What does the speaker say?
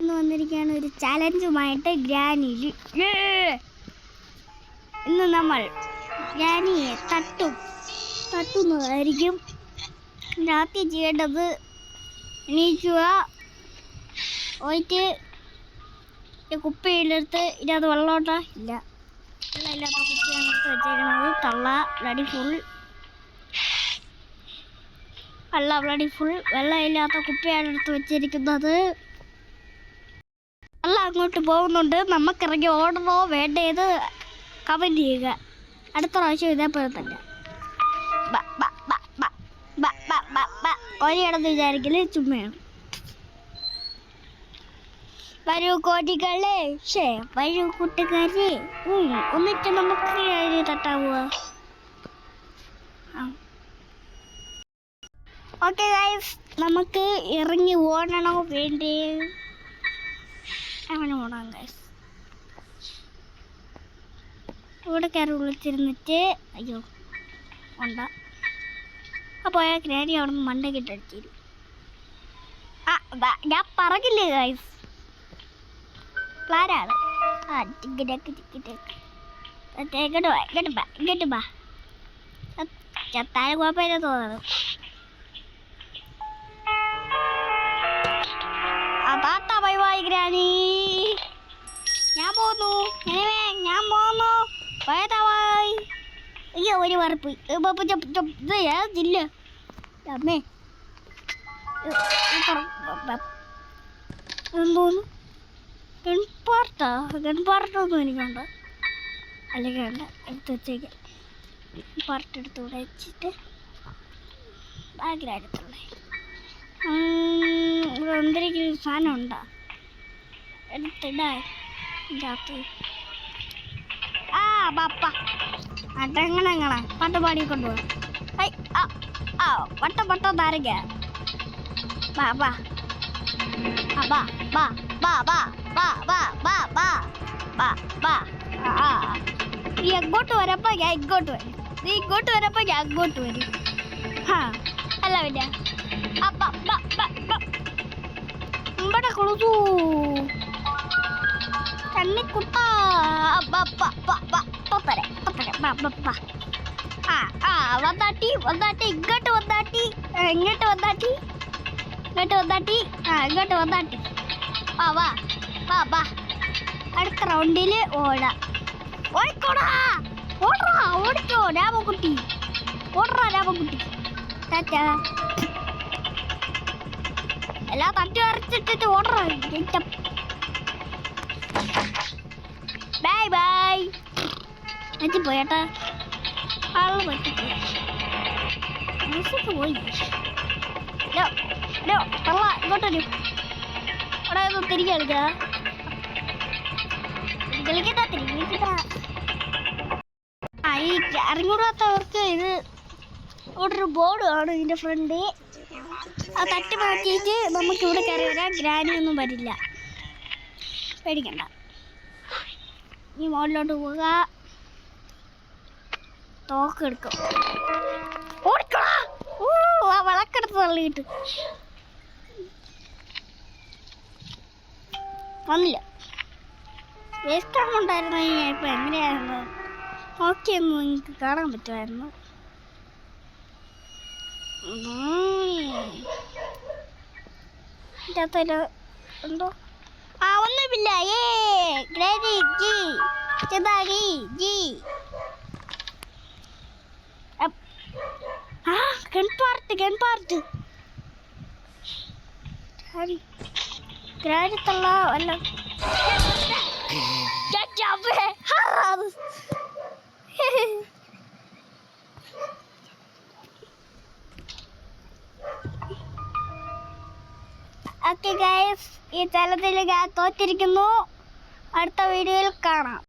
ഇന്ന് വന്നിരിക്കുകയാണ് ഒരു ചലഞ്ചുമായിട്ട് ഗ്രാനിയിൽ. ഇന്ന് നമ്മൾ ഗ്രാനിയെ തട്ടുന്നതായിരിക്കും. ആദ്യം ചെയ്യേണ്ടത് എണീക്കുക, പോയിട്ട് കുപ്പിയിലെടുത്ത് ഇതിനകത്ത് വെള്ളമില്ലാത്ത കുപ്പിയാണ് എടുത്ത് വെച്ചേക്കുന്നത്. ബ്ലഡി ഫുൾ വെള്ളമില്ലാത്ത കുപ്പിയാണ് എടുത്ത് വെച്ചിരിക്കുന്നത്. വെള്ളം അങ്ങോട്ട് പോകുന്നുണ്ട്. നമുക്കിറങ്ങി ഓടണോ വേണ്ടേത് കമൻറ്റ് ചെയ്യുക. അടുത്ത പ്രാവശ്യം ഇതേപോലെ തന്നെ കോഴിയാണെന്ന് വിചാരിക്കല് ചുമ്മയാണ്. വരൂ കോഴികളെ, വരൂ കൂട്ടുകാരെ, എന്നിട്ട് നമുക്ക് തട്ടാവുക. ഓക്കെ ഗൈസ്, നമുക്ക് ഇറങ്ങി ഓടണോ വേണ്ടേ? അങ്ങനെ ഓടാം ഗൈസ്. ഇവിടെ കയറി വിളിച്ചിരുന്നിട്ട് അയ്യോ ഉണ്ട അപ്പോൾ ഗ്രാനി അവിടെ നിന്ന് മണ്ടക്കിട്ടടിച്ചിരും. ഞാൻ പറകില്ലേ ഗൈസ്, പ്ലാനാണ്. ഇങ്ങോട്ട് ബാ ചത്താലും കുഴപ്പമില്ല തോന്നുന്നു. അതാട്ടാ ബൈ ബൈ ഗ്രാനി, ഞാൻ പോന്നു. അയ്യോ ഒരു വറുപ്പ് ജില്ല അമ്മേ എന്തോന്നു ഗൺപാർട്ടൊന്നും എനിക്കുണ്ട്. അല്ലെങ്കിൽ വേണ്ട, എടുത്ത് വെച്ചേക്കാം. പാർട്ടെടുത്ത് ഇവിടെ വെച്ചിട്ട് ബാഗിലടുത്തുള്ള ഇവിടെ എന്തെങ്കിലും സാധനം ഉണ്ടോ എടുത്തിടാ ഇതിനകത്ത്. ബാപ്പ അട്ടങ്ങളെ പാട്ട് പാടിക്കൊണ്ടുപോകും. വട്ട താരക നീ എങ്ങോട്ട് വരപ്പോ ഞാൻ ഇങ്ങോട്ട് വരും, നീ ഇങ്ങോട്ട് വരപ്പോ ഞാൻ അങ്ങോട്ട് വരും. അല്ല പിന്നെ ഇവിടെ കുളുതു കണ്ണിക്കുട്ട വന്നാട്ടി ഇങ്ങോട്ട് വന്നാട്ടി വാ അടുത്ത റൗണ്ടില് ഓടിക്കോ രാമക്കുട്ടി എല്ലാം തട്ടി വരച്ചിട്ടിട്ട് ഓടറാ. ബൈ ബൈ പോയേട്ടാ, ആള് പറ്റിപ്പോയി പോയി. ഇങ്ങോട്ട് വരും. അവിടെ ഒന്ന് തിരികെ കളിക്കട്ടാ. ഈ അറിഞ്ഞൂടാത്തവർക്ക് ഇത് ഇവിടെ ഒരു ബോർഡ് ആണ് ഇതിൻ്റെ ഫ്രണ്ട്. അത് തട്ടി മാറ്റിയിട്ട് നമുക്കിവിടെ കയറി വരാം. ഗ്രാനി ഒന്നും വരില്ല, പേടിക്കണ്ട. ഈ മോളിലോട്ട് പോവുക, തോക്കെടുക്കും, ഓടിക്കോളാ. ആ വിളക്കെടുത്ത് തള്ളിയിട്ട് വന്നില്ല. വേസ്റ്റ് ആകുമ്പോൾ ഉണ്ടായിരുന്നു. ഇപ്പം എങ്ങനെയായിരുന്നു നോക്കിയൊന്നും നിങ്ങൾക്ക് കാണാൻ പറ്റുമായിരുന്നു. ഇതിനകത്തൊരു എന്തോ ഒന്നുമില്ല. ഗ്രാനി ജി ചെതാരി ജി ഗൺപാർട്ട് ഗ്രാനിത്തുള്ള വല്ല ഓക്കെ ഗൈസ്, ഈ ചലഞ്ചിൽ ഞാൻ തോറ്റിരിക്കുന്നു. അടുത്ത വീഡിയോയിൽ കാണാം.